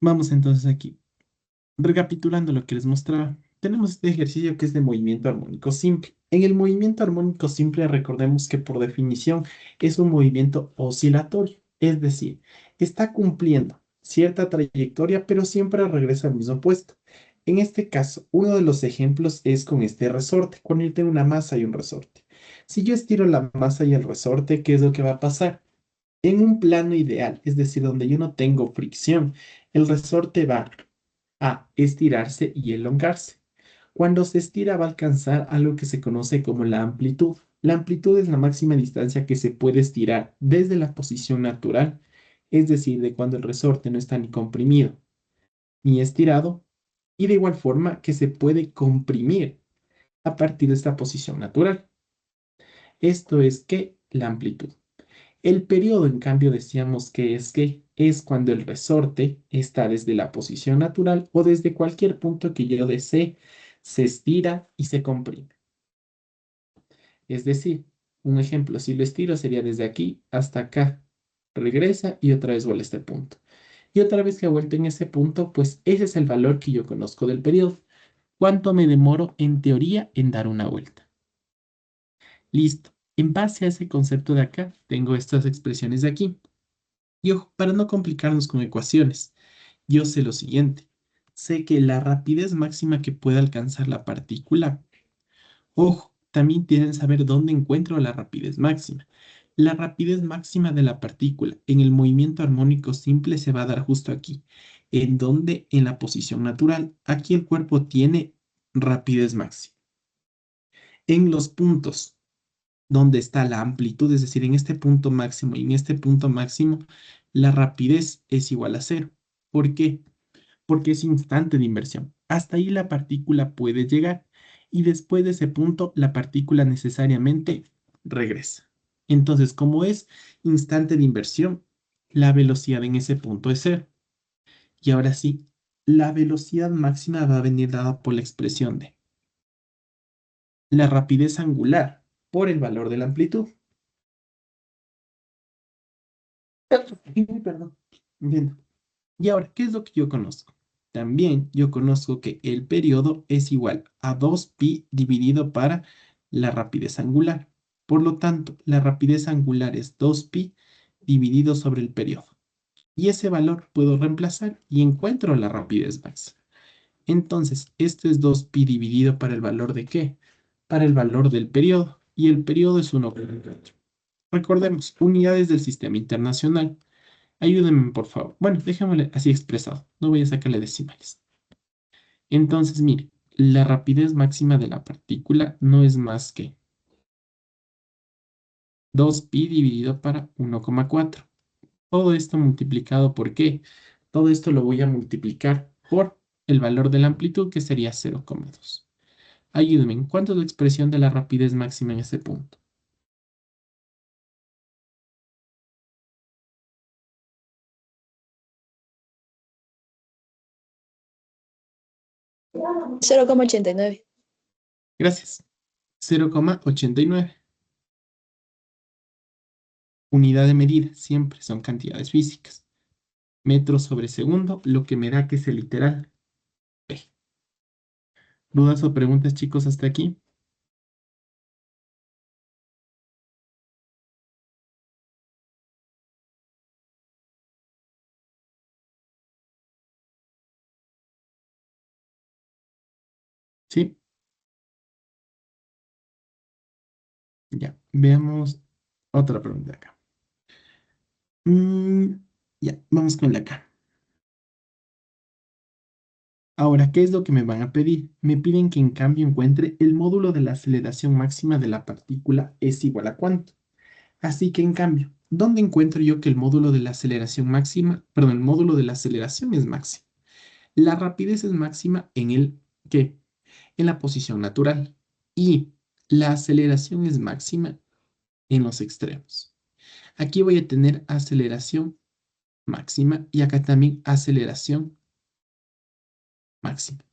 Vamos entonces aquí. Recapitulando lo que les mostraba, tenemos este ejercicio que es de movimiento armónico simple. En el movimiento armónico simple, recordemos que por definición es un movimiento oscilatorio, es decir, está cumpliendo cierta trayectoria, pero siempre regresa al mismo puesto. En este caso, uno de los ejemplos es con este resorte, cuando yo tengo una masa y un resorte. Si yo estiro la masa y el resorte, ¿qué es lo que va a pasar? En un plano ideal, es decir, donde yo no tengo fricción, el resorte va a estirarse y elongarse. Cuando se estira va a alcanzar algo que se conoce como la amplitud. La amplitud es la máxima distancia que se puede estirar desde la posición natural, es decir, de cuando el resorte no está ni comprimido ni estirado, y de igual forma que se puede comprimir a partir de esta posición natural. Esto es que la amplitud. El periodo, en cambio, decíamos que es cuando el resorte está desde la posición natural o desde cualquier punto que yo desee, se estira y se comprime. Es decir, un ejemplo, si lo estiro sería desde aquí hasta acá, regresa y otra vez vuelve a este punto. Y otra vez que ha vuelto en ese punto, pues ese es el valor que yo conozco del periodo. ¿Cuánto me demoro en teoría en dar una vuelta? Listo. En base a ese concepto de acá, tengo estas expresiones de aquí. Y ojo, para no complicarnos con ecuaciones, yo sé lo siguiente. Sé que la rapidez máxima que puede alcanzar la partícula, ojo, también tienen que saber dónde encuentro la rapidez máxima. La rapidez máxima de la partícula en el movimiento armónico simple se va a dar justo aquí, en donde en la posición natural, aquí el cuerpo tiene rapidez máxima. En los puntos donde está la amplitud, es decir, en este punto máximo y en este punto máximo, la rapidez es igual a cero. ¿Por qué? Porque es instante de inversión. Hasta ahí la partícula puede llegar y después de ese punto la partícula necesariamente regresa. Entonces, como es instante de inversión, la velocidad en ese punto es cero. Y ahora sí, la velocidad máxima va a venir dada por la expresión de la rapidez angular por el valor de la amplitud. Perdón. Bien. Y ahora, ¿qué es lo que yo conozco? También yo conozco que el periodo es igual a 2pi dividido para la rapidez angular. Por lo tanto, la rapidez angular es 2pi dividido sobre el periodo. Y ese valor puedo reemplazar y encuentro la rapidez máxima. Entonces, esto es 2pi dividido para el valor de ¿qué? Para el valor del periodo. Y el periodo es 1,4. Recordemos, unidades del sistema internacional. Ayúdenme, por favor. Bueno, déjamelo así expresado. No voy a sacarle decimales. Entonces, mire, la rapidez máxima de la partícula no es más que 2pi dividido para 1,4. Todo esto multiplicado por ¿qué? Todo esto lo voy a multiplicar por el valor de la amplitud, que sería 0,2. Ayúdenme, ¿en cuánto es la expresión de la rapidez máxima en ese punto? 0,89. Gracias. 0,89. Unidad de medida, siempre son cantidades físicas. Metros sobre segundo, lo que me da que es el literal. P. ¿Dudas o preguntas, chicos, hasta aquí? Sí, ya. Veamos otra pregunta acá. Mm, ya, vamos con la acá. Ahora, ¿qué es lo que me van a pedir? Me piden que en cambio encuentre el módulo de la aceleración máxima de la partícula es igual a cuánto. Así que en cambio, ¿dónde encuentro yo que el módulo de la aceleración máxima, perdón, el módulo de la aceleración es máximo? La rapidez es máxima en el ¿qué? En la posición natural. Y la aceleración es máxima en los extremos. Aquí voy a tener aceleración máxima y acá también aceleración máxima.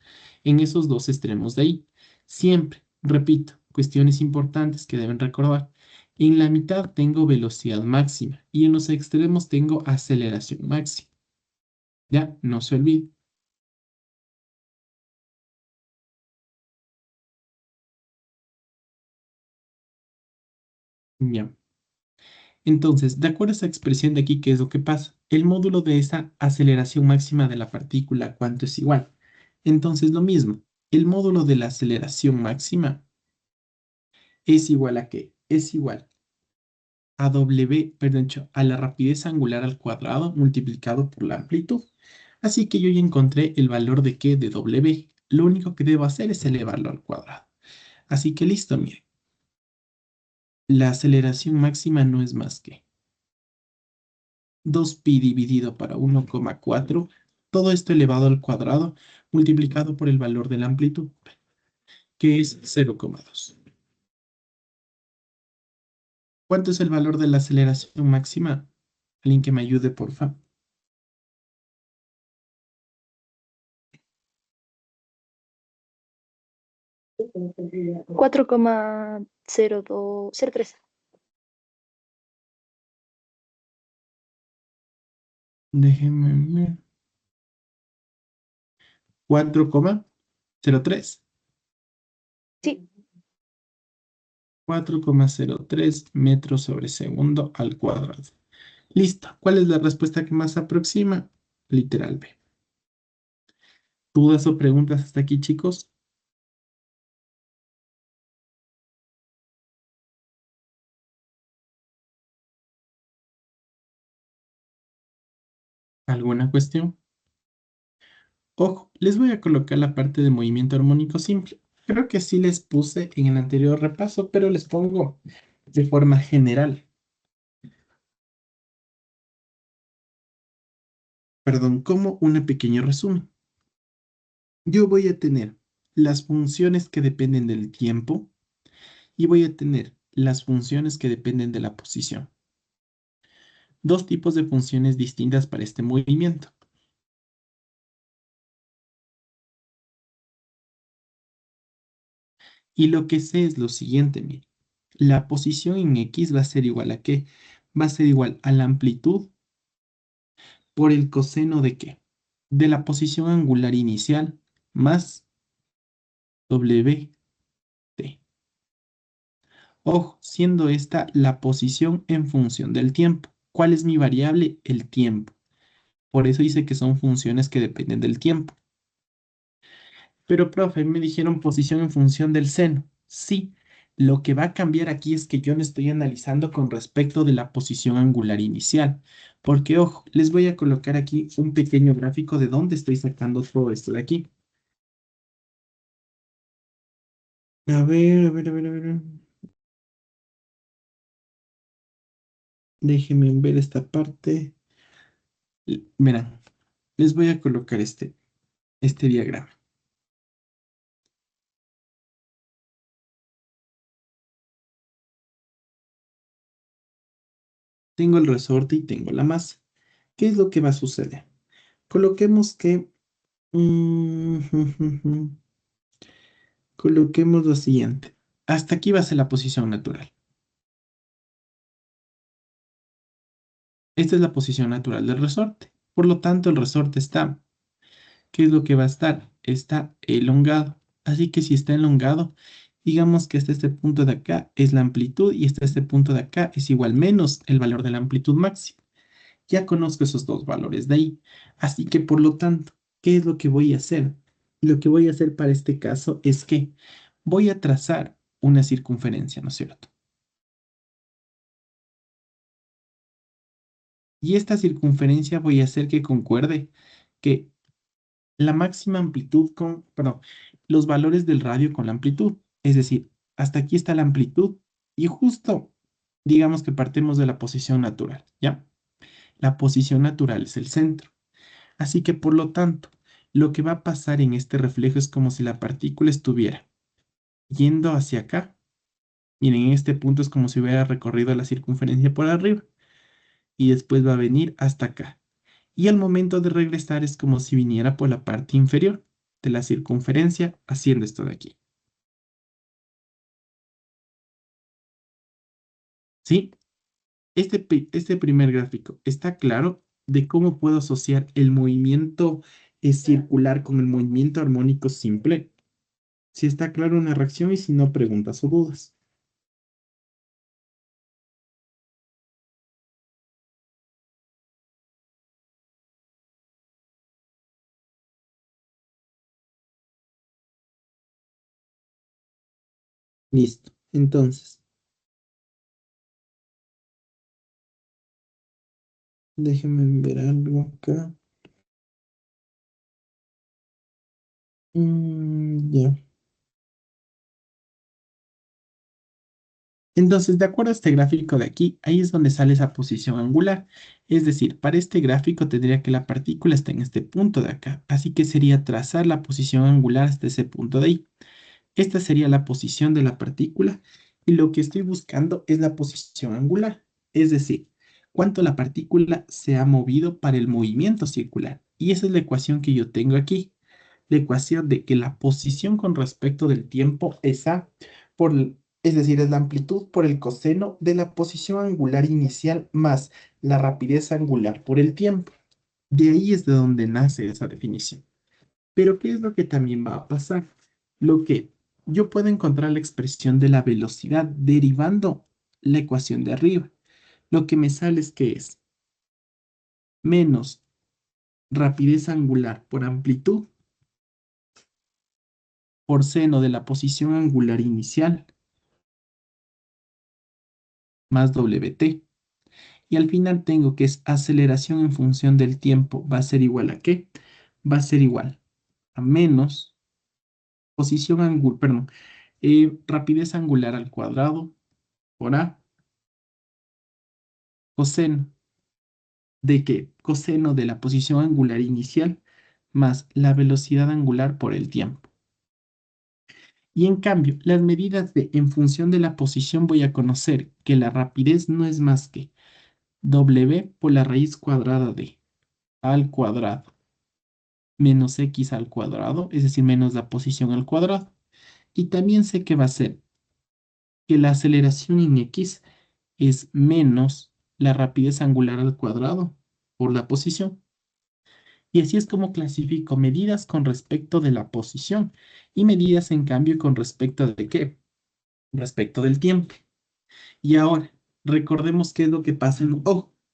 En esos dos extremos de ahí. Siempre, repito, cuestiones importantes que deben recordar. En la mitad tengo velocidad máxima y en los extremos tengo aceleración máxima. Ya, no se olvide. Ya. Entonces, de acuerdo a esa expresión de aquí, ¿qué es lo que pasa? El módulo de esa aceleración máxima de la partícula, ¿cuánto es igual? Entonces, lo mismo, el módulo de la aceleración máxima es igual a ¿qué? Es igual a W, perdón, a la rapidez angular al cuadrado multiplicado por la amplitud. Así que yo ya encontré el valor de ¿qué? De W. Lo único que debo hacer es elevarlo al cuadrado. Así que listo, mire. La aceleración máxima no es más que 2pi dividido para 1,4, todo esto elevado al cuadrado, multiplicado por el valor de la amplitud, que es 0,2. ¿Cuánto es el valor de la aceleración máxima? Alguien que me ayude, porfa. 4,0203. Déjenme ver. 4,03. Sí, 4,03 metros sobre segundo al cuadrado. Listo. ¿Cuál es la respuesta que más aproxima? Literal B. ¿Dudas o preguntas hasta aquí, chicos? ¿Alguna cuestión? Ojo, les voy a colocar la parte de movimiento armónico simple. Creo que sí les puse en el anterior repaso, pero les pongo de forma general. Perdón, como un pequeño resumen. Yo voy a tener las funciones que dependen del tiempo y voy a tener las funciones que dependen de la posición. Dos tipos de funciones distintas para este movimiento. Y lo que sé es lo siguiente, mire. La posición en X va a ser igual a ¿qué? Va a ser igual a la amplitud por el coseno de ¿qué? De la posición angular inicial más WT. Ojo, siendo esta la posición en función del tiempo. ¿Cuál es mi variable? El tiempo. Por eso dice que son funciones que dependen del tiempo. Pero, profe, me dijeron posición en función del seno. Sí, lo que va a cambiar aquí es que yo no estoy analizando con respecto de la posición angular inicial. Porque, ojo, les voy a colocar aquí un pequeño gráfico de dónde estoy sacando todo esto de aquí. A ver, a ver, a ver, a ver. Déjenme ver esta parte. Verán, les voy a colocar este diagrama. Tengo el resorte y tengo la masa. ¿Qué es lo que va a suceder? Coloquemos que... coloquemos lo siguiente. Hasta aquí va a ser la posición natural. Esta es la posición natural del resorte. Por lo tanto, el resorte está. ¿Qué es lo que va a estar? Está elongado. Así que si está elongado, digamos que hasta este punto de acá es la amplitud y hasta este punto de acá es igual menos el valor de la amplitud máxima. Ya conozco esos dos valores de ahí. Así que por lo tanto, ¿qué es lo que voy a hacer? Lo que voy a hacer para este caso es que voy a trazar una circunferencia, ¿no es cierto? Y esta circunferencia voy a hacer que concuerde que la máxima amplitud con, perdón, los valores del radio con la amplitud. Es decir, hasta aquí está la amplitud y justo, digamos que partimos de la posición natural, ¿ya? La posición natural es el centro. Así que por lo tanto, lo que va a pasar en este reflejo es como si la partícula estuviera yendo hacia acá. Miren, en este punto es como si hubiera recorrido la circunferencia por arriba y después va a venir hasta acá. Y al momento de regresar es como si viniera por la parte inferior de la circunferencia haciendo esto de aquí. ¿Sí? Este primer gráfico está claro. de cómo puedo asociar el movimiento circular con el movimiento armónico simple. Si está claro una reacción y si no, preguntas o dudas. Listo. Entonces, déjenme ver algo acá. Ya. Entonces, de acuerdo a este gráfico de aquí, ahí es donde sale esa posición angular. Es decir, para este gráfico tendría que la partícula estar en este punto de acá. Así que sería trazar la posición angular hasta ese punto de ahí. Esta sería la posición de la partícula y lo que estoy buscando es la posición angular. Es decir, cuánto la partícula se ha movido para el movimiento circular. Y esa es la ecuación que yo tengo aquí. La ecuación de que la posición con respecto del tiempo es A es decir, es la amplitud por el coseno de la posición angular inicial más la rapidez angular por el tiempo. De ahí es de donde nace esa definición. Pero ¿qué es lo que también va a pasar? Lo que yo puedo encontrar la expresión de la velocidad derivando la ecuación de arriba. Lo que me sale es que es menos rapidez angular por amplitud por seno de la posición angular inicial más WT. Y al final tengo que es aceleración en función del tiempo. ¿Va a ser igual a qué? Va a ser igual a menos posición angular, perdón, rapidez angular al cuadrado por A coseno. ¿De qué? Coseno de la posición angular inicial más la velocidad angular por el tiempo. Y en cambio, las medidas de en función de la posición voy a conocer que la rapidez no es más que W por la raíz cuadrada de A al cuadrado menos X al cuadrado, es decir, menos la posición al cuadrado. Y también sé que va a ser que la aceleración en X es menos la rapidez angular al cuadrado por la posición. Y así es como clasifico medidas con respecto de la posición y medidas en cambio con respecto de qué, respecto del tiempo. Y ahora, recordemos qué es lo que pasa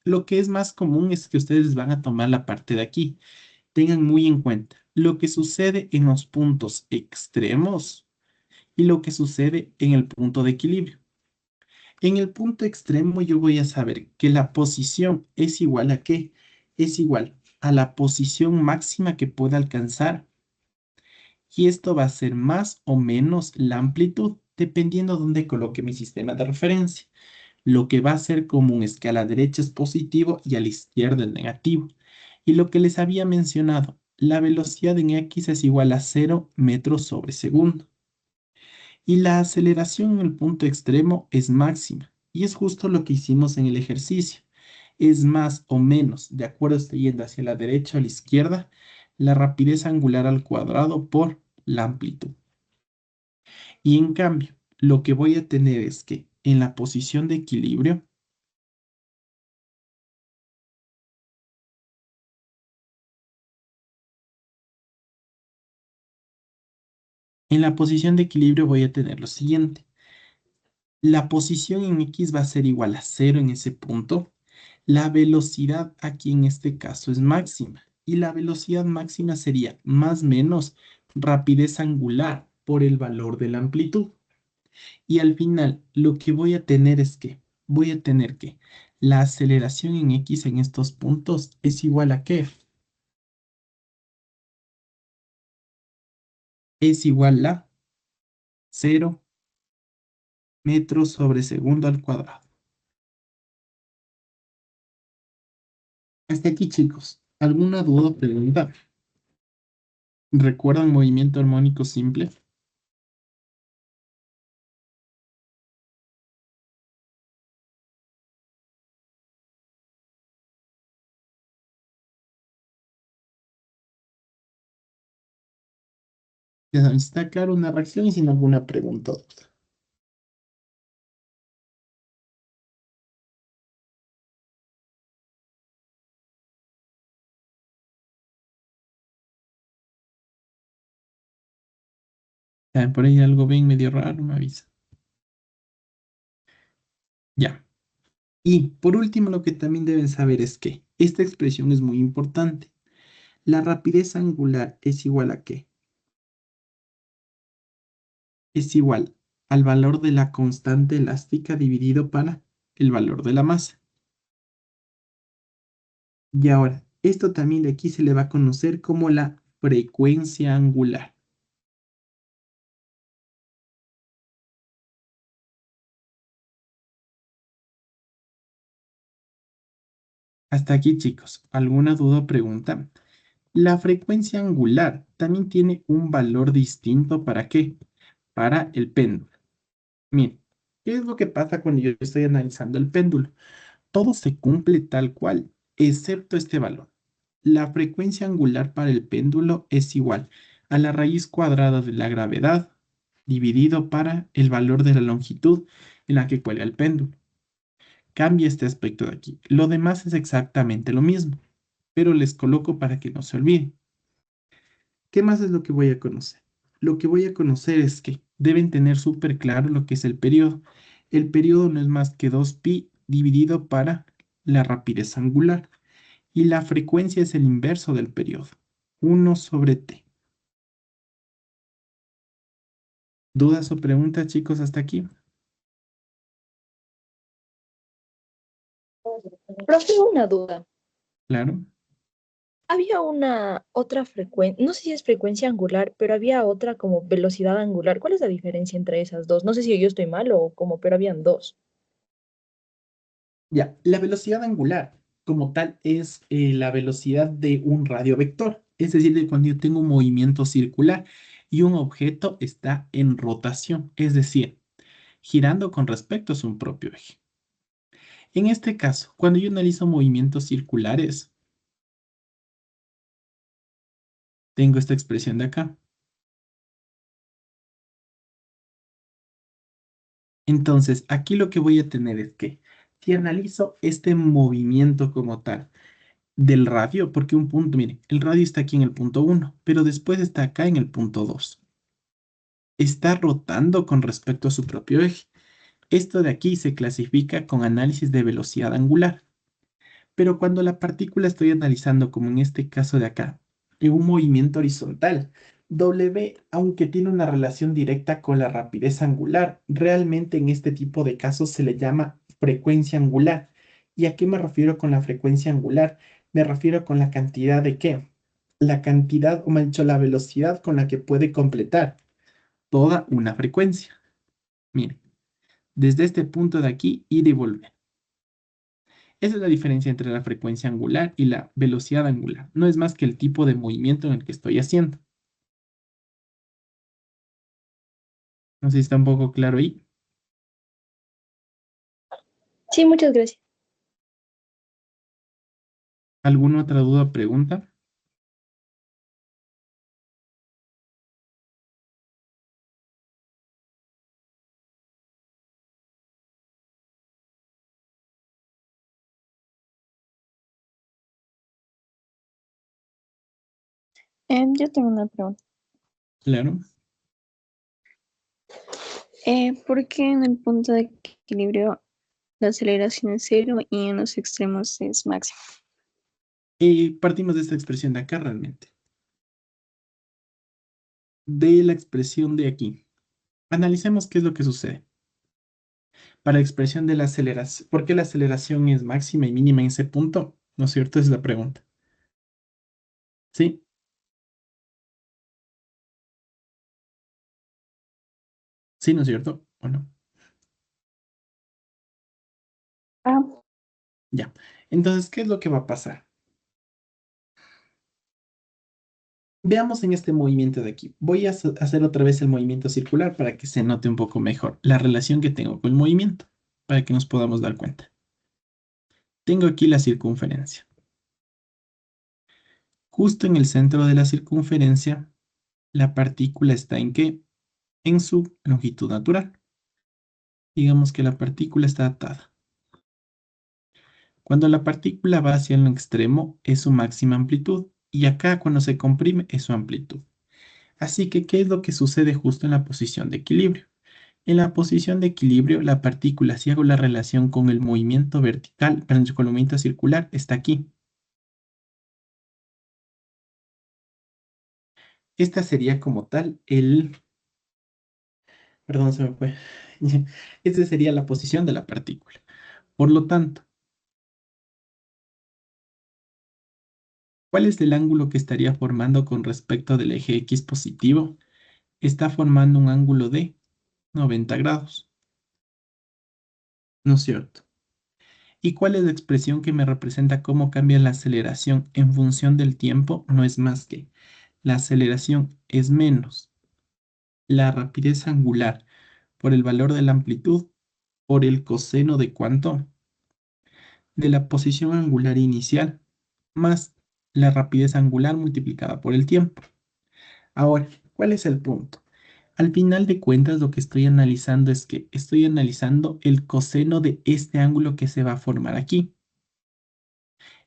lo que es más común es que ustedes van a tomar la parte de aquí. Tengan muy en cuenta lo que sucede en los puntos extremos y lo que sucede en el punto de equilibrio. En el punto extremo yo voy a saber que la posición es igual a qué, es igual a la posición máxima que pueda alcanzar y esto va a ser más o menos la amplitud dependiendo de dónde coloque mi sistema de referencia. Lo que va a ser común es que a la derecha es positivo y a la izquierda es negativo. Y lo que les había mencionado, la velocidad en x es igual a 0 metros sobre segundo. Y la aceleración en el punto extremo es máxima. Y es justo lo que hicimos en el ejercicio. Es más o menos, de acuerdo, estoy yendo hacia la derecha o la izquierda, la rapidez angular al cuadrado por la amplitud. Y en cambio, lo que voy a tener es que en la posición de equilibrio, en la posición de equilibrio voy a tener lo siguiente. La posición en X va a ser igual a 0 en ese punto. La velocidad aquí en este caso es máxima. Y la velocidad máxima sería más menos rapidez angular por el valor de la amplitud. Y al final lo que voy a tener es que voy a tener que la aceleración en X en estos puntos es igual a ¿qué? Es igual a 0 metros sobre segundo al cuadrado. Hasta aquí, chicos. ¿Alguna duda o pregunta? ¿Recuerdan movimiento armónico simple? Ya saben, está claro una reacción y sin alguna pregunta. Por ahí algo ven medio raro, me avisa. Ya. Y por último, lo que también deben saber es que esta expresión es muy importante. La rapidez angular es igual a ¿qué? Es igual al valor de la constante elástica dividido para el valor de la masa. Y ahora, esto también de aquí se le va a conocer como la frecuencia angular. Hasta aquí, chicos. ¿Alguna duda o pregunta? La frecuencia angular también tiene un valor distinto ¿para qué? Para el péndulo. Miren, ¿qué es lo que pasa cuando yo estoy analizando el péndulo? Todo se cumple tal cual, excepto este valor. La frecuencia angular para el péndulo es igual a la raíz cuadrada de la gravedad dividido para el valor de la longitud en la que cuelga el péndulo. Cambia este aspecto de aquí. Lo demás es exactamente lo mismo, pero les coloco para que no se olviden. ¿Qué más es lo que voy a conocer? Lo que voy a conocer es que deben tener súper claro lo que es el periodo. El periodo no es más que 2pi dividido para la rapidez angular y la frecuencia es el inverso del periodo, 1/t. ¿Dudas o preguntas, chicos, hasta aquí? Profe, una duda. Claro. Había una otra frecuencia, no sé si es frecuencia angular, pero había otra como velocidad angular. ¿Cuál es la diferencia entre esas dos? No sé si yo estoy mal o como, pero habían dos. Ya, la velocidad angular como tal es la velocidad de un radiovector, es decir, de cuando yo tengo un movimiento circular y un objeto está en rotación, es decir, girando con respecto a su propio eje. En este caso, cuando yo analizo movimientos circulares, tengo esta expresión de acá. Entonces, aquí lo que voy a tener es que si analizo este movimiento como tal del radio, porque un punto, mire, el radio está aquí en el punto 1, pero después está acá en el punto 2. Está rotando con respecto a su propio eje. Esto de aquí se clasifica con análisis de velocidad angular. Pero cuando la partícula estoy analizando, como en este caso de acá, en un movimiento horizontal, W, aunque tiene una relación directa con la rapidez angular, realmente en este tipo de casos se le llama frecuencia angular. ¿Y a qué me refiero con la frecuencia angular? Me refiero con la cantidad de qué? La cantidad, o más dicho, la velocidad con la que puede completar toda una frecuencia. Miren, desde este punto de aquí, ir y volver. Esa es la diferencia entre la frecuencia angular y la velocidad angular. No es más que el tipo de movimiento en el que estoy haciendo. No sé si está un poco claro ahí. Sí, muchas gracias. ¿Alguna otra duda o pregunta? Yo tengo una pregunta. Claro. ¿Por qué en el punto de equilibrio la aceleración es cero y en los extremos es máxima? Partimos de esta expresión de acá realmente. De la expresión de aquí. Analicemos qué es lo que sucede. Para la expresión de la aceleración, ¿por qué la aceleración es máxima y mínima en ese punto? ¿No es cierto? Esa es la pregunta. ¿Sí? ¿Sí, no es cierto? ¿O no? Ah, Ya. Entonces, ¿qué es lo que va a pasar? Veamos en este movimiento de aquí. Voy a hacer otra vez el movimiento circular para que se note un poco mejor la relación que tengo con el movimiento, para que nos podamos dar cuenta. Tengo aquí la circunferencia. Justo en el centro de la circunferencia, la partícula está ¿en qué? En su longitud natural. Digamos que la partícula está atada. Cuando la partícula va hacia el extremo es su máxima amplitud y acá cuando se comprime es su amplitud. Así que, ¿qué es lo que sucede justo en la posición de equilibrio? En la posición de equilibrio, la partícula, si hago la relación con el movimiento vertical, perdón, con el movimiento circular, está aquí. Esta sería como tal perdón, se me fue. Esta sería la posición de la partícula. Por lo tanto, ¿cuál es el ángulo que estaría formando con respecto del eje X positivo? Está formando un ángulo de 90 grados, ¿no es cierto? ¿Y cuál es la expresión que me representa cómo cambia la aceleración en función del tiempo? No es más que la aceleración es menos la rapidez angular por el valor de la amplitud por el coseno de cuánto de la posición angular inicial más la rapidez angular multiplicada por el tiempo. Ahora, ¿cuál es el punto? Al final de cuentas, lo que estoy analizando es que estoy analizando el coseno de este ángulo que se va a formar aquí.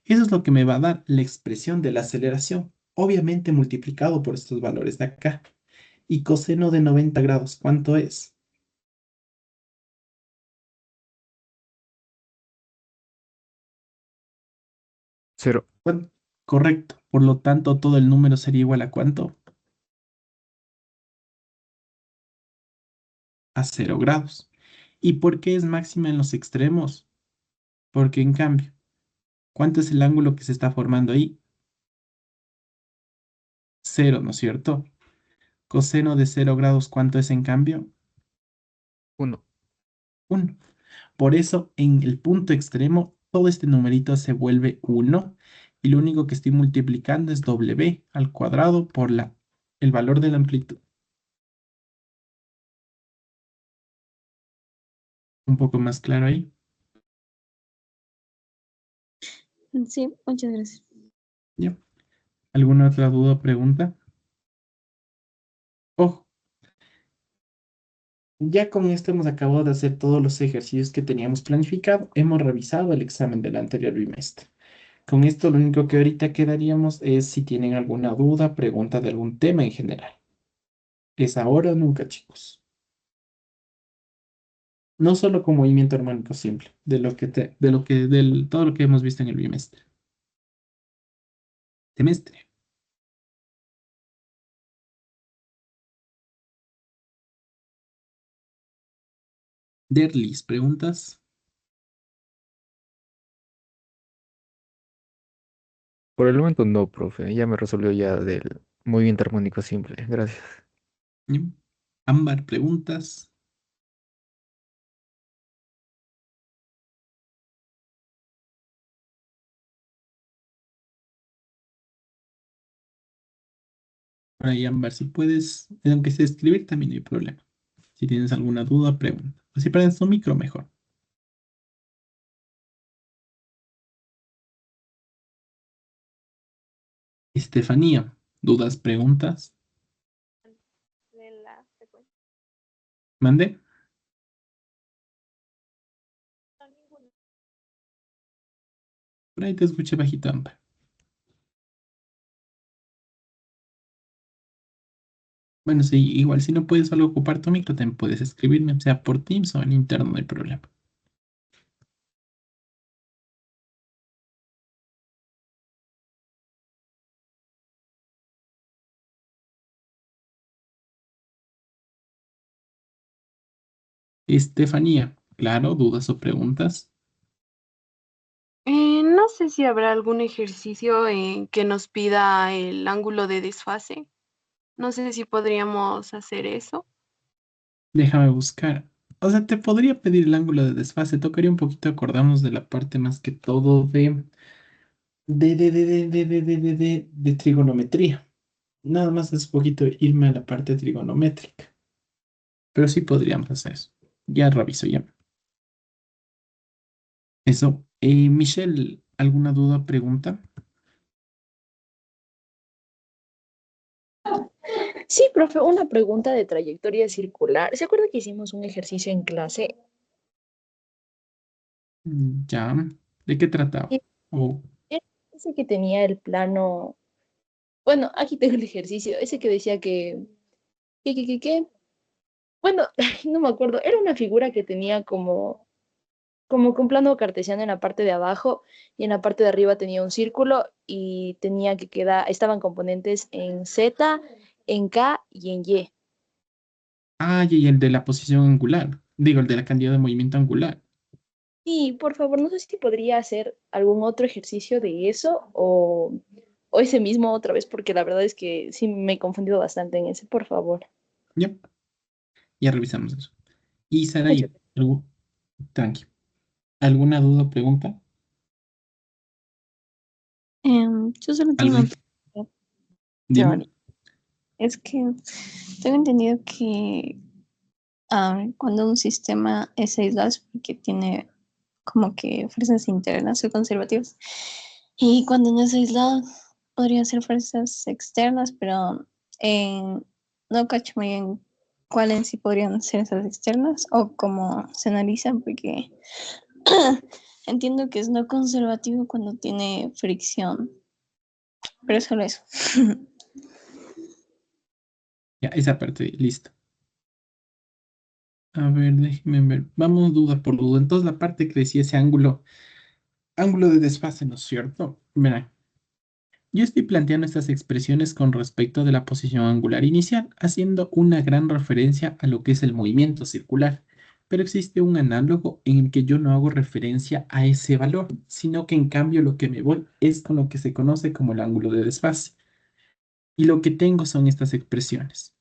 Eso es lo que me va a dar la expresión de la aceleración, obviamente multiplicado por estos valores de acá. Y coseno de 90 grados, ¿cuánto es? Cero. ¿Cuánto? Correcto. Por lo tanto, todo el número sería igual a ¿cuánto? A 0 grados. ¿Y por qué es máxima en los extremos? Porque en cambio, ¿cuánto es el ángulo que se está formando ahí? Cero, ¿no es cierto? Coseno de 0 grados, ¿cuánto es en cambio? Uno. 1. Por eso, en el punto extremo, todo este numerito se vuelve 1 y lo único que estoy multiplicando es W al cuadrado por el valor de la amplitud. Un poco más claro ahí. Sí, muchas gracias. ¿Ya? ¿Alguna otra duda o pregunta? Ojo, ya con esto hemos acabado de hacer todos los ejercicios que teníamos planificado. Hemos revisado el examen del anterior bimestre. Con esto lo único que ahorita quedaríamos es si tienen alguna duda, pregunta de algún tema en general. Es ahora o nunca, chicos. No solo con movimiento armónico simple, todo lo que hemos visto en el bimestre. Semestre. Derlis, preguntas. Por el momento no, profe. Ya me resolvió ya del movimiento armónico simple. Gracias. ¿Sí? Ámbar, preguntas. Por ahí, Ámbar, si puedes, aunque sea escribir, también no hay problema. Si tienes alguna duda, pregunta. Si prendes tu micro, mejor. Estefanía, dudas, preguntas. De la frecuencia. Mande. Por ahí te escuché bajito, Ámbar. Bueno, sí, igual si no puedes solo ocupar tu micro, también puedes escribirme, sea por Teams o en interno, no hay problema. Estefanía, claro, dudas o preguntas. No sé si habrá algún ejercicio que nos pida el ángulo de desfase. No sé si podríamos hacer eso. Déjame buscar. O sea, te podría pedir el ángulo de desfase. Tocaría un poquito acordarnos de la parte más que todo de trigonometría. Nada más es un poquito irme a la parte trigonométrica. Pero sí podríamos hacer eso. Ya reviso ya. Eso. Michelle, ¿alguna duda o pregunta? Sí, profe, una pregunta de trayectoria circular. ¿Se acuerda que hicimos un ejercicio en clase? Ya. ¿De qué trataba? Y Oh, ese que tenía el plano, Bueno, aquí tengo el ejercicio, ese que decía que, bueno, no me acuerdo, era una figura que tenía como que un plano cartesiano en la parte de abajo y en la parte de arriba tenía un círculo y tenía que quedar, estaban componentes en Z, en K y en Y. Ah, y el de la posición angular. Digo, el de la cantidad de movimiento angular. Y por favor, no sé si podría hacer algún otro ejercicio de eso o ese mismo otra vez, porque la verdad es que sí me he confundido bastante en ese, por favor. Ya, ya revisamos eso. Y Muchas Sarai, gracias. tranqui. ¿Alguna duda o pregunta? Yo solo tengo una ¿Algún? pregunta Dime. teórica. Es que tengo entendido que cuando un sistema es aislado es porque tiene como que fuerzas internas o conservativas. Y cuando no es aislado, podrían ser fuerzas externas, pero eh, no cacho muy bien cuáles sí podrían ser esas externas o cómo se analizan, porque entiendo que es no conservativo cuando tiene fricción, pero solo eso. Ya, esa parte, listo. A ver, déjeme ver. Vamos duda por duda. Entonces, la parte que decía ese ángulo de desfase, ¿no es cierto? Verá, yo estoy planteando estas expresiones con respecto de la posición angular inicial, haciendo una gran referencia a lo que es el movimiento circular. Pero existe un análogo en el que yo no hago referencia a ese valor, sino que en cambio lo que me voy es con lo que se conoce como el ángulo de desfase. Y lo que tengo son estas expresiones.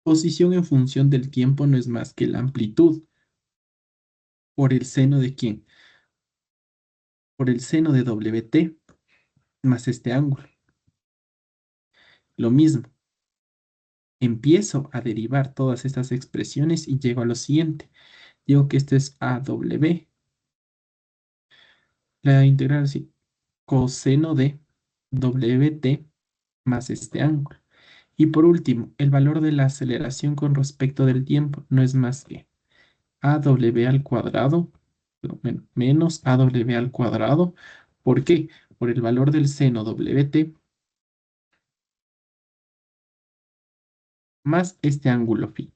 Posición en función del tiempo no es más que la amplitud por el seno de quién, por el seno de WT más este ángulo. Lo mismo, empiezo a derivar todas estas expresiones y llego a lo siguiente. Digo que esto es AW, la integral así, coseno de WT más este ángulo. Y por último, el valor de la aceleración con respecto del tiempo no es más que AW al cuadrado menos AW al cuadrado. ¿Por qué? Por el valor del seno WT más este ángulo phi.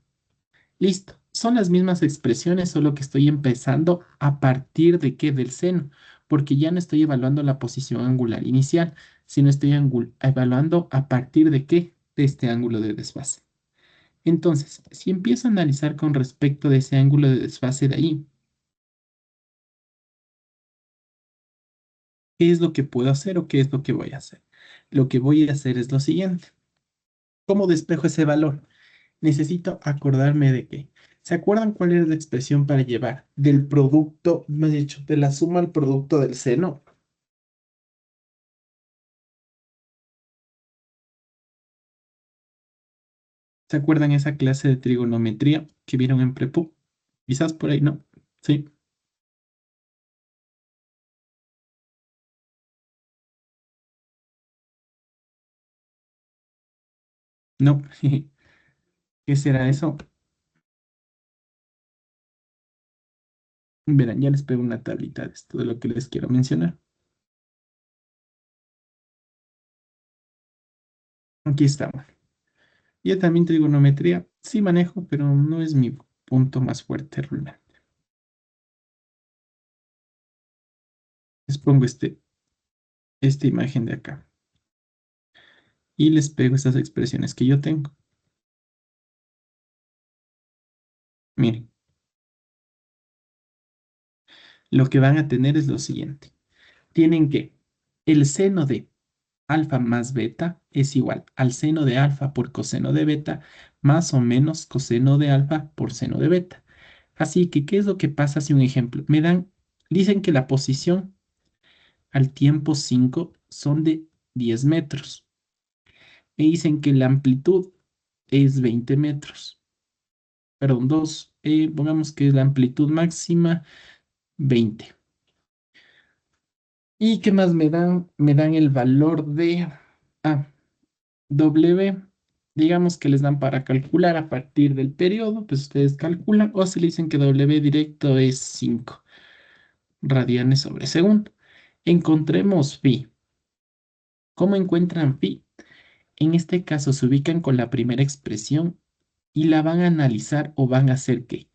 Listo. Son las mismas expresiones, solo que estoy empezando a partir de qué, del seno, porque ya no estoy evaluando la posición angular inicial, sino estoy evaluando a partir de qué, de este ángulo de desfase. Entonces, si empiezo a analizar con respecto de ese ángulo de desfase de ahí, ¿qué es lo que puedo hacer o qué es lo que voy a hacer? Lo que voy a hacer es lo siguiente. ¿Cómo despejo ese valor? Necesito acordarme de qué. ¿Se acuerdan cuál era la expresión para llevar del producto, más dicho, de la suma al producto del seno? ¿Se acuerdan esa clase de trigonometría que vieron en Prepu? Quizás por ahí, ¿no? Sí, no. ¿Qué será eso? Verán, ya les pego una tablita de esto de lo que les quiero mencionar. Aquí estamos. Yo también trigonometría sí manejo, pero no es mi punto más fuerte realmente. Les pongo esta imagen de acá y les pego estas expresiones que yo tengo. Miren, lo que van a tener es lo siguiente. Tienen que el seno de alfa más beta es igual al seno de alfa por coseno de beta más o menos coseno de alfa por seno de beta. Así que, ¿qué es lo que pasa si un ejemplo? Dicen que la posición al tiempo 5 son de 10 metros. Me dicen que la amplitud es 20 metros. Perdón, 2. Pongamos que es la amplitud máxima 20. ¿Y qué más me dan? Me dan el valor de W. Digamos que les dan para calcular a partir del periodo, pues ustedes calculan, o si le dicen que W directo es 5 radianes sobre segundo. Encontremos phi. ¿Cómo encuentran phi? En este caso se ubican con la primera expresión y la van a analizar o van a hacer ¿qué?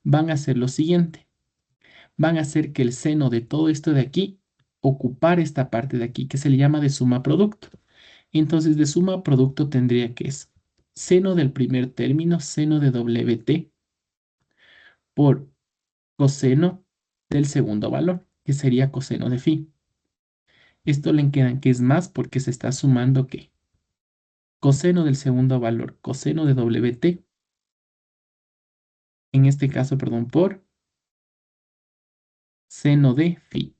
Van a hacer lo siguiente. Van a hacer que el seno de todo esto de aquí ocupar esta parte de aquí que se le llama de suma producto. Entonces de suma producto tendría que es seno del primer término, seno de WT por coseno del segundo valor, que sería coseno de phi. Esto le quedan que es más porque se está sumando ¿qué? Coseno del segundo valor, coseno de WT, en este caso, perdón, por seno de phi.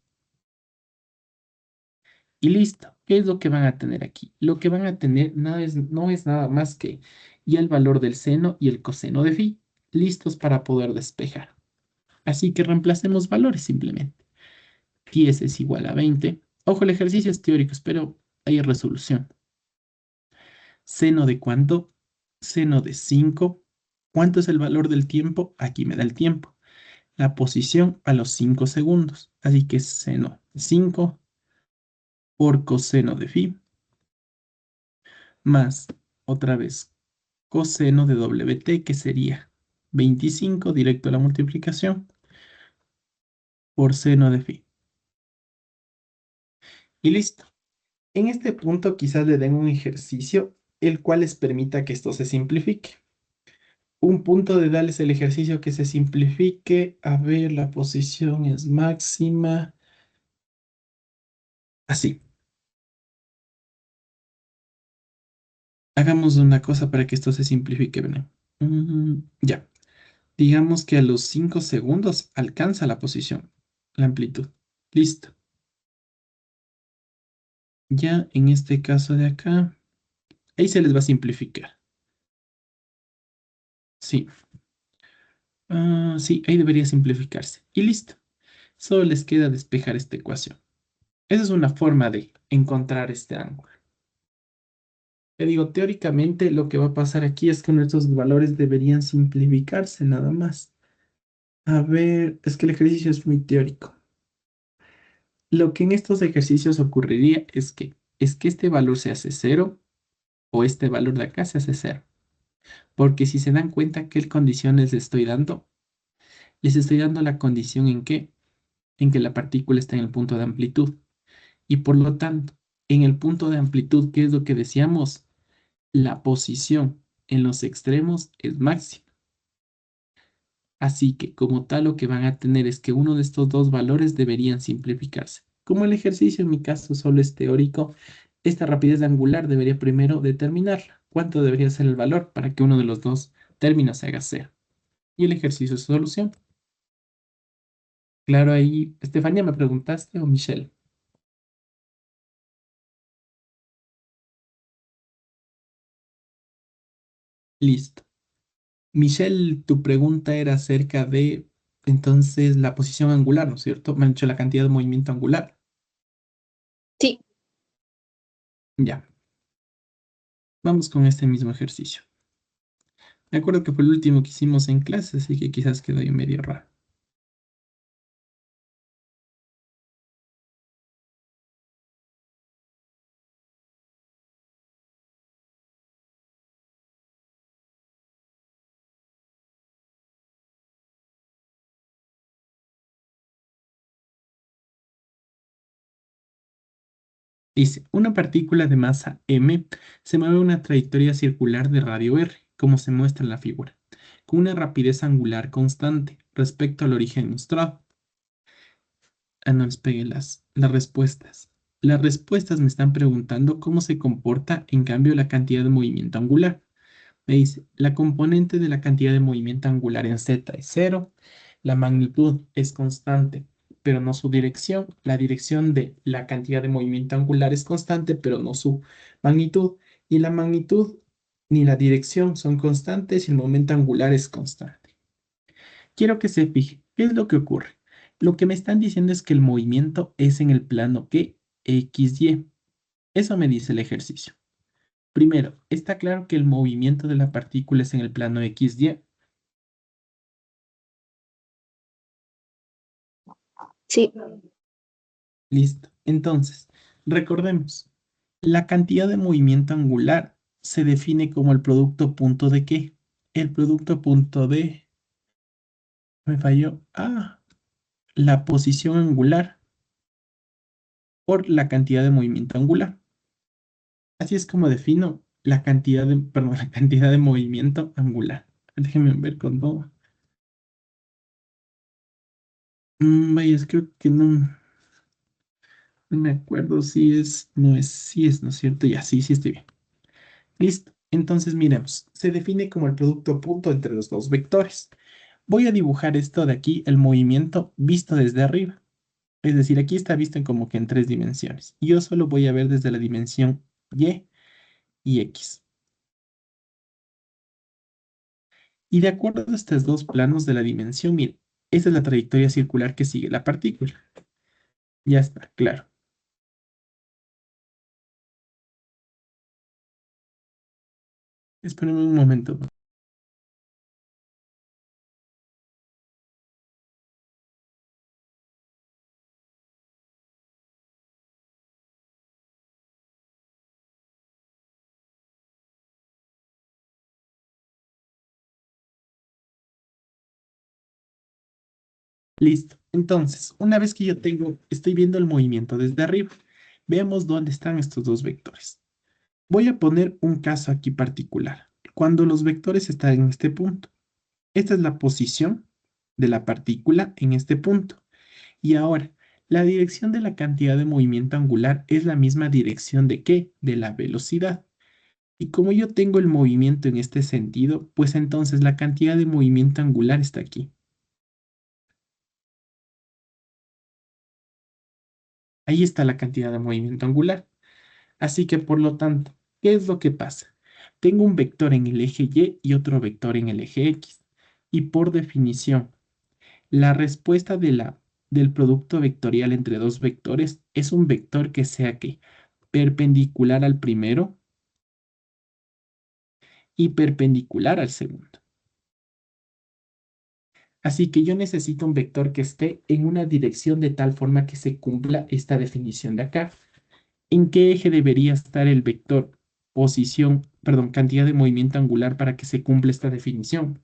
Y listo. ¿Qué es lo que van a tener aquí? Lo que van a tener no es nada más que ya el valor del seno y el coseno de phi, listos para poder despejar. Así que reemplacemos valores simplemente. 10 es igual a 20. Ojo, el ejercicio es teórico, espero hay resolución. ¿Seno de cuánto? Seno de 5. ¿Cuánto es el valor del tiempo? Aquí me da el tiempo. La posición a los 5 segundos. Así que seno de 5 por coseno de phi más otra vez coseno de WT, que sería 25 directo a la multiplicación por seno de phi. Y listo. En este punto quizás le den un ejercicio el cual les permita que esto se simplifique. Un punto de darles el ejercicio que se simplifique. A ver, la posición es máxima. Así. Hagamos una cosa para que esto se simplifique. ¿Ven? Ya. Digamos que a los 5 segundos alcanza la posición, la amplitud. Listo. Ya en este caso de acá, ahí se les va a simplificar. Sí. Sí, ahí debería simplificarse. Y listo. Solo les queda despejar esta ecuación. Esa es una forma de encontrar este ángulo. Te digo, teóricamente lo que va a pasar aquí es que nuestros valores deberían simplificarse nada más. A ver, es que el ejercicio es muy teórico. Lo que en estos ejercicios ocurriría es que este valor se hace cero o este valor de acá se hace cero. Porque si se dan cuenta, ¿qué condiciones les estoy dando? Les estoy dando la condición en que la partícula está en el punto de amplitud. Y por lo tanto, en el punto de amplitud, ¿qué es lo que decíamos? La posición en los extremos es máxima. Así que como tal lo que van a tener es que uno de estos dos valores deberían simplificarse. Como el ejercicio en mi caso solo es teórico, esta rapidez angular debería primero determinarla. ¿Cuánto debería ser el valor para que uno de los dos términos se haga cero? Y el ejercicio es su solución. Claro, ahí, Estefanía, ¿me preguntaste o Michelle? Listo. Michelle, tu pregunta era acerca de, entonces, la posición angular, ¿no es cierto? Me han dicho la cantidad de movimiento angular. Sí, Ya, vamos con este mismo ejercicio. Me acuerdo que fue el último que hicimos en clase, así que quizás quedó ahí medio raro. Dice, una partícula de masa m se mueve a una trayectoria circular de radio r, como se muestra en la figura, con una rapidez angular constante respecto al origen mostrado. Ah, no les pegué las respuestas. Las respuestas me están preguntando cómo se comporta, en cambio, la cantidad de movimiento angular. Me dice, la componente de la cantidad de movimiento angular en z es cero, la magnitud es constante, pero no su dirección. La dirección de la cantidad de movimiento angular es constante, pero no su magnitud. Y la magnitud ni la dirección son constantes y el momento angular es constante. Quiero que se fije, ¿qué es lo que ocurre? Lo que me están diciendo es que el movimiento es en el plano que XY. Eso me dice el ejercicio. Primero, está claro que el movimiento de la partícula es en el plano XY. sí, Listo. Entonces, recordemos, La cantidad de movimiento angular se define como el producto punto de ¿qué? El producto punto de... Me falló. La posición angular por la cantidad de movimiento angular. Así es como defino la cantidad de, perdón, la cantidad de movimiento angular. Déjenme ver con todo. Vaya, es creo que no me acuerdo si es, no es, si es, ¿no es cierto? Ya, sí, sí estoy bien. Listo. Entonces miremos. Se define como el producto punto entre los dos vectores. Voy a dibujar esto de aquí, el movimiento visto desde arriba. Es decir, aquí está visto en como que en tres dimensiones. Y yo solo voy a ver desde la dimensión y x. Y de acuerdo a estos dos planos de la dimensión, miren, esta es la trayectoria circular que sigue la partícula. Ya está, claro. Espérenme un momento. Listo. Entonces, una vez que yo estoy viendo el movimiento desde arriba, veamos dónde están estos dos vectores. Voy a poner un caso aquí particular. Cuando los vectores están en este punto. Esta es la posición de la partícula en este punto. Y ahora, la dirección de la cantidad de movimiento angular es la misma dirección de ¿qué? De la velocidad. Y como yo tengo el movimiento en este sentido, pues entonces la cantidad de movimiento angular está aquí. Ahí está la cantidad de movimiento angular. Así que por lo tanto, ¿qué es lo que pasa? Tengo un vector en el eje y otro vector en el eje x. Y por definición, la respuesta del producto vectorial entre dos vectores es un vector que sea que perpendicular al primero y perpendicular al segundo. Así que yo necesito un vector que esté en una dirección de tal forma que se cumpla esta definición de acá. ¿En qué eje debería estar el vector cantidad de movimiento angular para que se cumpla esta definición?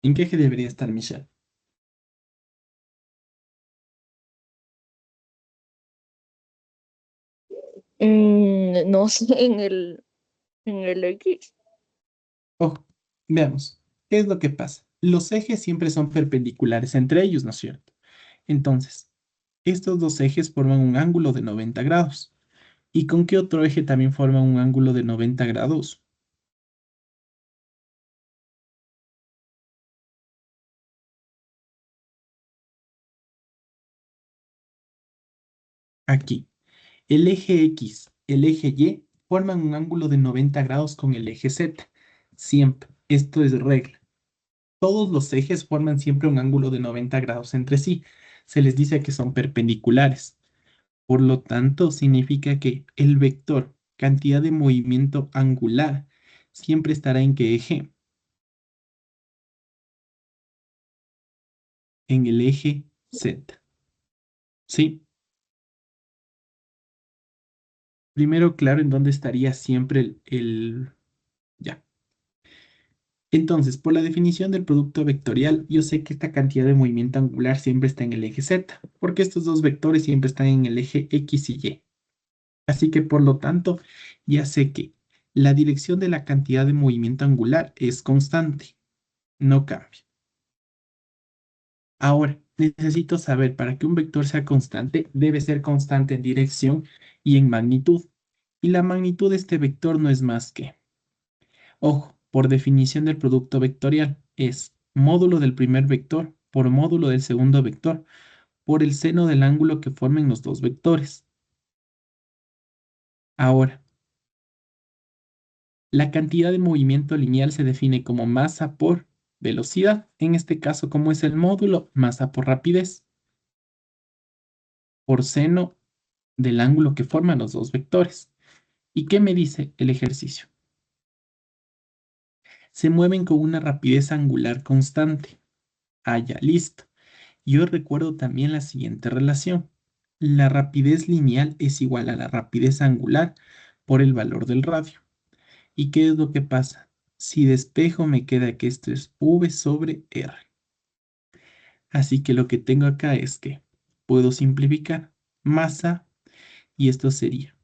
¿En qué eje debería estar, Michelle? No sé, en el X. Ojo, veamos. ¿Qué es lo que pasa? Los ejes siempre son perpendiculares entre ellos, ¿no es cierto? Entonces, estos dos ejes forman un ángulo de 90 grados. ¿Y con qué otro eje también forman un ángulo de 90 grados? Aquí. El eje X, el eje Y forman un ángulo de 90 grados con el eje Z. Siempre. Esto es regla. Todos los ejes forman siempre un ángulo de 90 grados entre sí. Se les dice que son perpendiculares. Por lo tanto, significa que el vector cantidad de movimiento angular siempre estará en qué eje? En el eje Z. ¿Sí? Primero, claro, en dónde estaría siempre ya. Entonces, por la definición del producto vectorial, yo sé que esta cantidad de movimiento angular siempre está en el eje Z, porque estos dos vectores siempre están en el eje X y Y. Así que, por lo tanto, ya sé que la dirección de la cantidad de movimiento angular es constante, no cambia. Ahora, necesito saber para que un vector sea constante, debe ser constante en dirección y en magnitud. Y la magnitud de este vector no es más que, ojo, por definición del producto vectorial, es módulo del primer vector por módulo del segundo vector por el seno del ángulo que formen los dos vectores. Ahora, la cantidad de movimiento lineal se define como masa por velocidad. En este caso, como es el módulo, masa por rapidez por seno del ángulo que forman los dos vectores. ¿Y qué me dice el ejercicio? Se mueven con una rapidez angular constante. Ah, ya, listo. Yo recuerdo también la siguiente relación. La rapidez lineal es igual a la rapidez angular por el valor del radio. ¿Y qué es lo que pasa? Si despejo me queda que esto es V sobre R. Así que lo que tengo acá es que puedo simplificar masa y esto sería,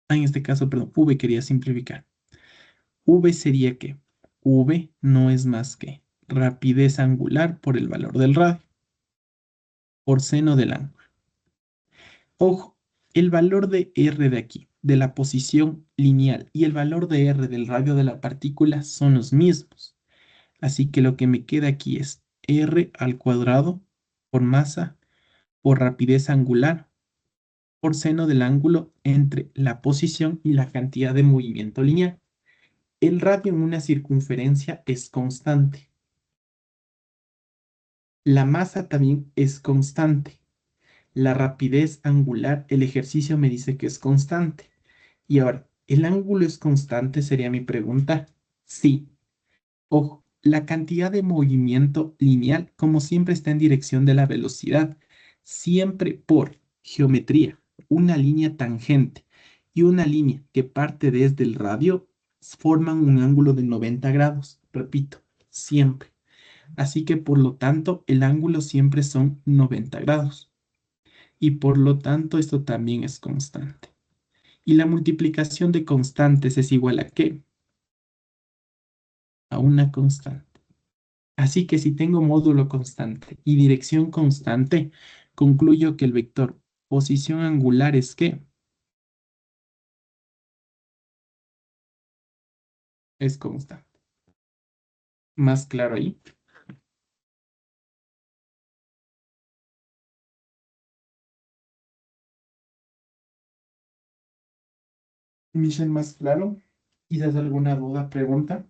en este caso, perdón, V quería simplificar. V sería que V no es más que rapidez angular por el valor del radio, por seno del ángulo. Ojo, el valor de R de aquí, de la posición lineal, y el valor de R del radio de la partícula son los mismos. Así que lo que me queda aquí es R al cuadrado por masa por rapidez angular por seno del ángulo entre la posición y la cantidad de movimiento lineal. El radio en una circunferencia es constante. La masa también es constante. La rapidez angular, el ejercicio me dice que es constante. Y ahora, ¿el ángulo es constante? Sería mi pregunta. Sí. Ojo, la cantidad de movimiento lineal, como siempre, está en dirección de la velocidad, siempre por geometría. Una línea tangente y una línea que parte desde el radio forman un ángulo de 90 grados. Repito, siempre. Así que por lo tanto, el ángulo siempre son 90 grados. Y por lo tanto, esto también es constante. Y la multiplicación de constantes es igual a ¿qué? A una constante. Así que si tengo módulo constante y dirección constante, concluyo que el vector posición angular es ¿qué? Es constante. ¿Más claro ahí? Michelle, ¿más claro? ¿Quizás alguna duda, pregunta?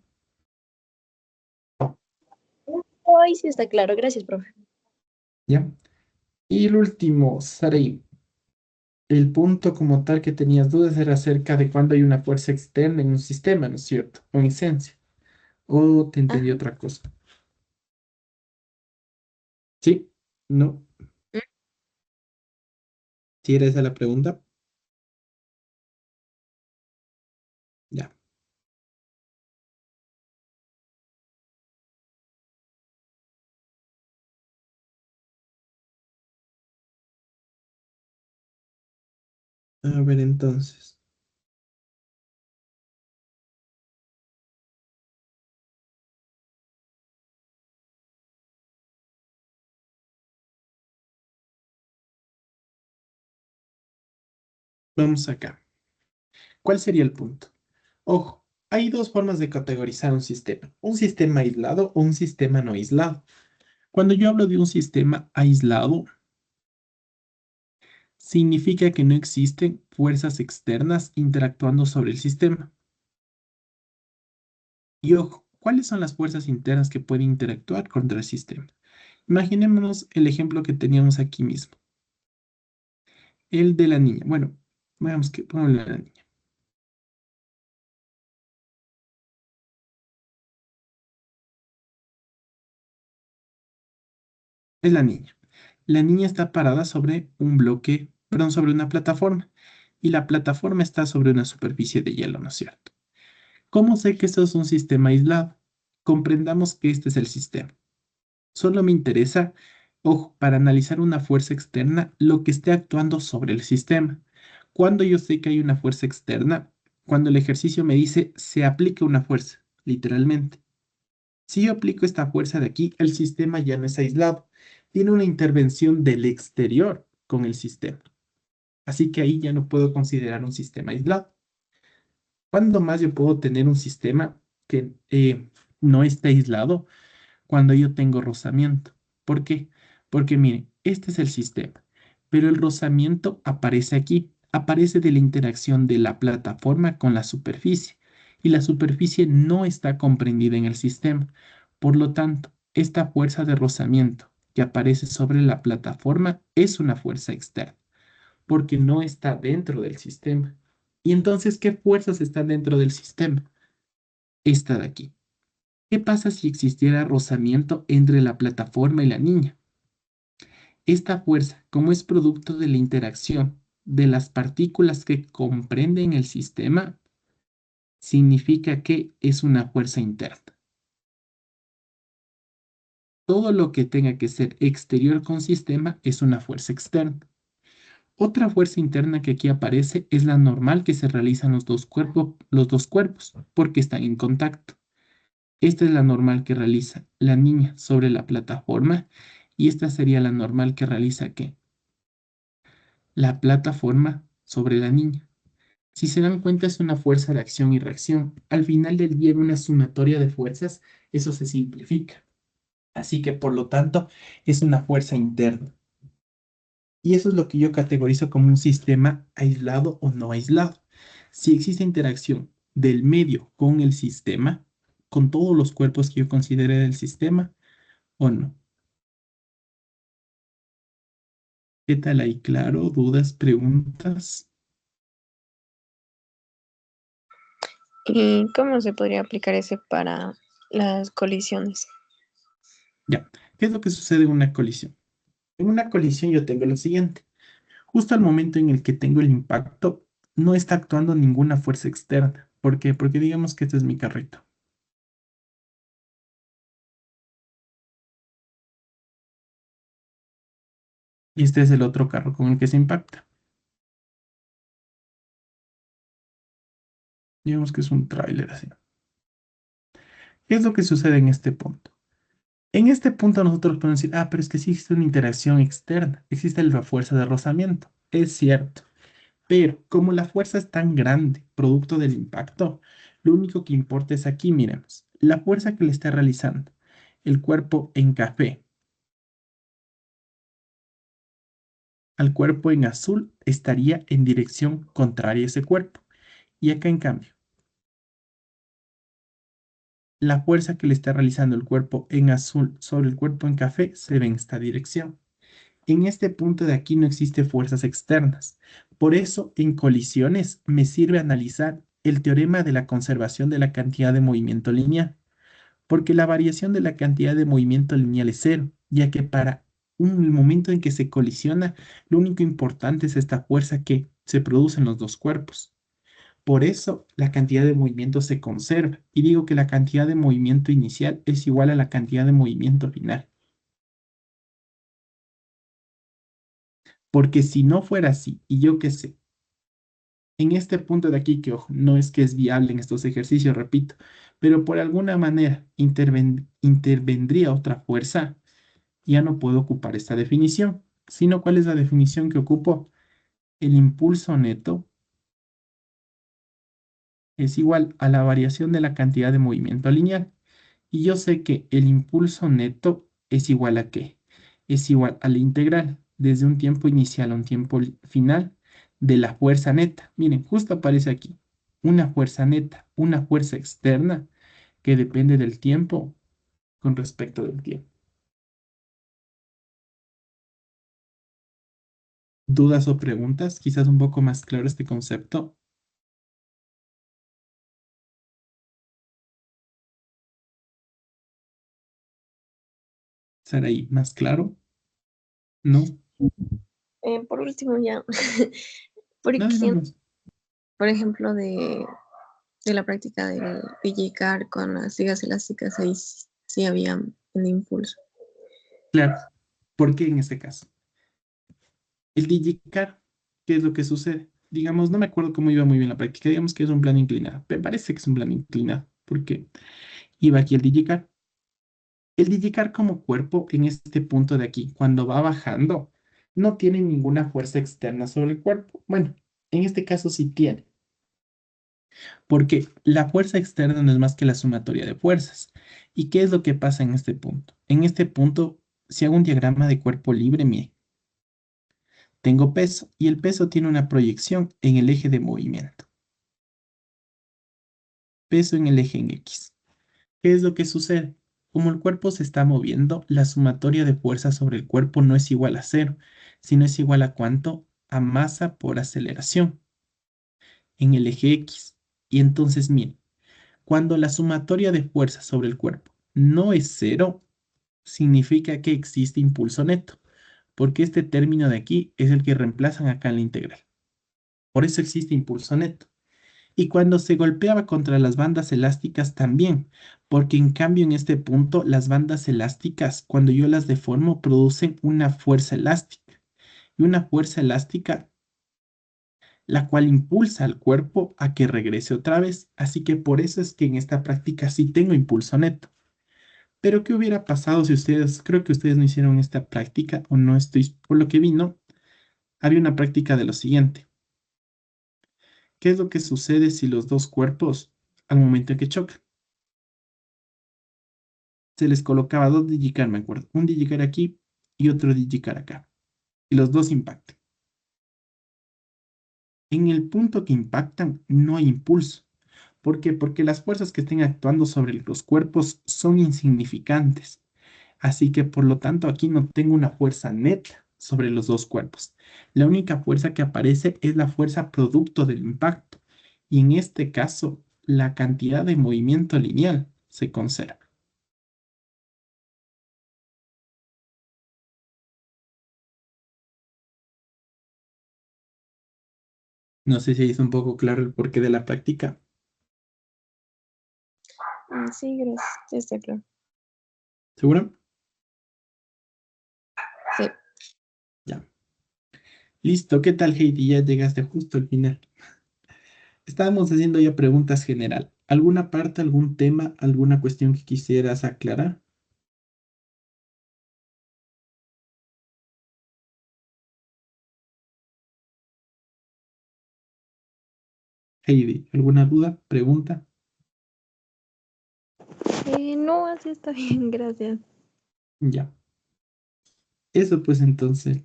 Ay, sí está claro. Gracias, profe. ¿Ya? Y el último, Sarey. El punto como tal que tenías dudas era acerca de cuando hay una fuerza externa en un sistema, ¿no es cierto? O en esencia. ¿O te entendí Ajá. otra cosa? ¿Sí? ¿No? ¿Sí era esa la pregunta? Ya. A ver, entonces. Vamos acá. ¿Cuál sería el punto? Ojo, hay dos formas de categorizar un sistema aislado o un sistema no aislado. Cuando yo hablo de un sistema aislado, significa que no existen fuerzas externas interactuando sobre el sistema. Y ojo, ¿cuáles son las fuerzas internas que pueden interactuar contra el sistema? Imaginémonos el ejemplo que teníamos aquí mismo, el de la niña. Bueno, veamos que pongámosle a la niña. Es la niña. La niña está parada sobre un bloque, perdón, sobre una plataforma. Y la plataforma está sobre una superficie de hielo, ¿no es cierto? ¿Cómo sé que esto es un sistema aislado? Comprendamos que este es el sistema. Solo me interesa, ojo, para analizar una fuerza externa, lo que esté actuando sobre el sistema. Cuando yo sé que hay una fuerza externa, cuando el ejercicio me dice se aplica una fuerza, literalmente. Si yo aplico esta fuerza de aquí, el sistema ya no es aislado. Tiene una intervención del exterior con el sistema. Así que ahí ya no puedo considerar un sistema aislado. ¿Cuándo más yo puedo tener un sistema que no esté aislado? Cuando yo tengo rozamiento. ¿Por qué? Porque miren, este es el sistema, pero el rozamiento aparece aquí, aparece de la interacción de la plataforma con la superficie y la superficie no está comprendida en el sistema. Por lo tanto, esta fuerza de rozamiento que aparece sobre la plataforma es una fuerza externa, porque no está dentro del sistema. Y entonces, ¿qué fuerzas están dentro del sistema? Esta de aquí. ¿Qué pasa si existiera rozamiento entre la plataforma y la niña? Esta fuerza, como es producto de la interacción de las partículas que comprenden el sistema, significa que es una fuerza interna. Todo lo que tenga que ser exterior con sistema es una fuerza externa. Otra fuerza interna que aquí aparece es la normal que se realiza en los dos cuerpos, porque están en contacto. Esta es la normal que realiza la niña sobre la plataforma y esta sería la normal que realiza ¿qué? La plataforma sobre la niña. Si se dan cuenta, es una fuerza de acción y reacción. Al final del día, en una sumatoria de fuerzas, eso se simplifica. Así que, por lo tanto, es una fuerza interna. Y eso es lo que yo categorizo como un sistema aislado o no aislado. Si existe interacción del medio con el sistema, con todos los cuerpos que yo considere del sistema, o no. ¿Qué tal ahí? Claro, dudas, preguntas. ¿Y cómo se podría aplicar ese para las colisiones? Ya. ¿Qué es lo que sucede en una colisión? En una colisión yo tengo lo siguiente. Justo al momento en el que tengo el impacto, no está actuando ninguna fuerza externa. ¿Por qué? Porque digamos que este es mi carrito. Y este es el otro carro con el que se impacta. Digamos que es un tráiler así. ¿Qué es lo que sucede en este punto? En este punto nosotros podemos decir, pero es que sí existe una interacción externa, existe la fuerza de rozamiento. Es cierto, pero como la fuerza es tan grande, producto del impacto, lo único que importa es aquí, miremos, la fuerza que le está realizando el cuerpo en café al cuerpo en azul estaría en dirección contraria a ese cuerpo. Y acá, en cambio, la fuerza que le está realizando el cuerpo en azul sobre el cuerpo en café se ve en esta dirección. En este punto de aquí no existe fuerzas externas. Por eso, en colisiones me sirve analizar el teorema de la conservación de la cantidad de movimiento lineal, porque la variación de la cantidad de movimiento lineal es cero, ya que para un momento en que se colisiona, lo único importante es esta fuerza que se produce en los dos cuerpos. Por eso, la cantidad de movimiento se conserva, y digo que la cantidad de movimiento inicial es igual a la cantidad de movimiento final. Porque si no fuera así, y yo qué sé, en este punto de aquí, que ojo, no es que es viable en estos ejercicios, repito, pero por alguna manera intervendría otra fuerza, ya no puedo ocupar esta definición, sino cuál es la definición que ocupo. El impulso neto es igual a la variación de la cantidad de movimiento lineal. Y yo sé que el impulso neto es igual a ¿qué? Es igual a la integral desde un tiempo inicial a un tiempo final de la fuerza neta. Miren, justo aparece aquí una fuerza neta, una fuerza externa que depende del tiempo con respecto del tiempo. ¿Dudas o preguntas? Quizás un poco más claro este concepto. ¿Será ahí más claro? ¿No? Por último, ya, ¿por Nada, qué, vamos. por ejemplo, de la práctica del PJCAR con las ligas elásticas, ahí sí había un impulso? Claro. ¿Por qué en este caso? El digicar, ¿qué es lo que sucede? Digamos, no me acuerdo cómo iba muy bien la práctica, digamos que es un plano inclinado. Me parece que es un plano inclinado, porque iba aquí el digicar. El digicar como cuerpo en este punto de aquí, cuando va bajando, no tiene ninguna fuerza externa sobre el cuerpo. Bueno, en este caso sí tiene, porque la fuerza externa no es más que la sumatoria de fuerzas. ¿Y qué es lo que pasa en este punto? En este punto, si hago un diagrama de cuerpo libre, mire, tengo peso y el peso tiene una proyección en el eje de movimiento. Peso en el eje en X. ¿Qué es lo que sucede? Como el cuerpo se está moviendo, la sumatoria de fuerza sobre el cuerpo no es igual a cero, sino es igual a cuánto? A masa por aceleración en el eje X. Y entonces, miren, Cuando la sumatoria de fuerzas sobre el cuerpo no es cero, significa que existe impulso neto, porque este término de aquí es el que reemplazan acá en la integral. Por eso existe impulso neto. Y cuando se golpeaba contra las bandas elásticas también, porque en cambio en este punto las bandas elásticas, cuando yo las deformo, producen una fuerza elástica. Y una fuerza elástica la cual impulsa al cuerpo a que regrese otra vez. Así que por eso es que en esta práctica sí tengo impulso neto. Pero ¿qué hubiera pasado si ustedes, creo que ustedes no hicieron esta práctica o no estoy, por lo que vi, no? Había una práctica de lo siguiente. ¿Qué es lo que sucede si los dos cuerpos, al momento en que chocan, se les colocaba dos digicar, me acuerdo, un digicar aquí y otro digicar acá, y los dos impactan? En el punto que impactan no hay impulso. ¿Por qué? Porque las fuerzas que estén actuando sobre los cuerpos son insignificantes. Así que por lo tanto aquí no tengo una fuerza neta sobre los dos cuerpos. La única fuerza que aparece es la fuerza producto del impacto. Y en este caso, la cantidad de movimiento lineal se conserva. No sé si ahí es un poco claro el porqué de la práctica. Sí, gracias. Ya está claro. ¿Seguro? Sí. Ya. Listo. ¿Qué tal, Heidi? Ya llegaste justo al final. Estábamos haciendo ya preguntas general. ¿Alguna parte, algún tema, alguna cuestión que quisieras aclarar? Heidi, ¿alguna duda, pregunta? No, así está bien, gracias. Ya. Eso pues entonces,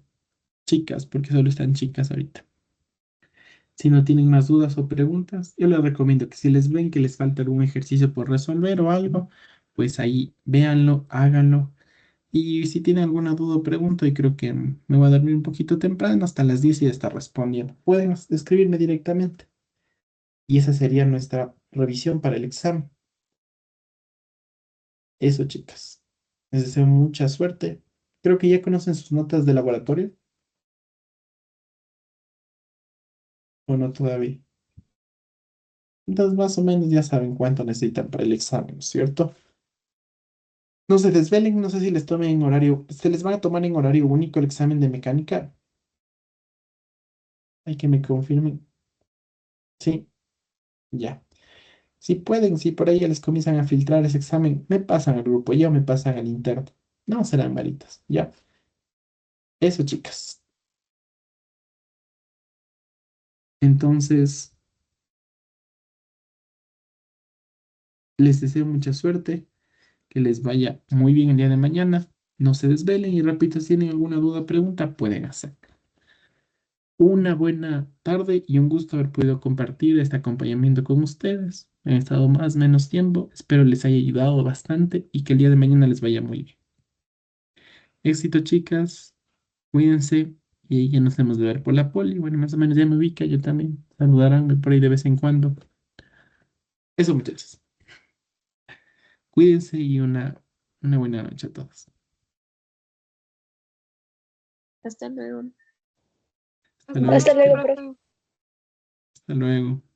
chicas, porque solo están chicas ahorita. Si no tienen más dudas o preguntas, yo les recomiendo que si les ven que les falta algún ejercicio por resolver o algo, pues ahí véanlo, háganlo. Y si tienen alguna duda o pregunta, y creo que me voy a dormir un poquito temprano, hasta las 10 y ya está respondiendo. Pueden escribirme directamente. Y esa sería nuestra revisión para el examen. Eso, chicas. Les deseo mucha suerte. Creo que ya conocen sus notas de laboratorio, o no todavía. Entonces, más o menos ya saben cuánto necesitan para el examen, ¿no es cierto? No se desvelen, no sé si les tomen en horario. ¿Se les van a tomar en horario único el examen de mecánica? Hay que me confirmen. Sí, ya. Si pueden, si por ahí ya les comienzan a filtrar ese examen, me pasan al grupo, ya me pasan al interno. No serán malitas, ya. Eso, chicas. Entonces, les deseo mucha suerte, que les vaya muy bien el día de mañana. No se desvelen y repito, si tienen alguna duda o pregunta, pueden hacer. Una buena tarde y un gusto haber podido compartir este acompañamiento con ustedes. He estado más o menos tiempo. Espero les haya ayudado bastante y que el día de mañana les vaya muy bien. Éxito, chicas. Cuídense y ya nos hemos de ver por la poli. Bueno, más o menos ya me ubica, yo también. Saludarán por ahí de vez en cuando. Eso, muchachos. Cuídense y una buena noche a todos. Hasta luego. Hasta luego, Hasta luego, chicas. profe. Hasta luego.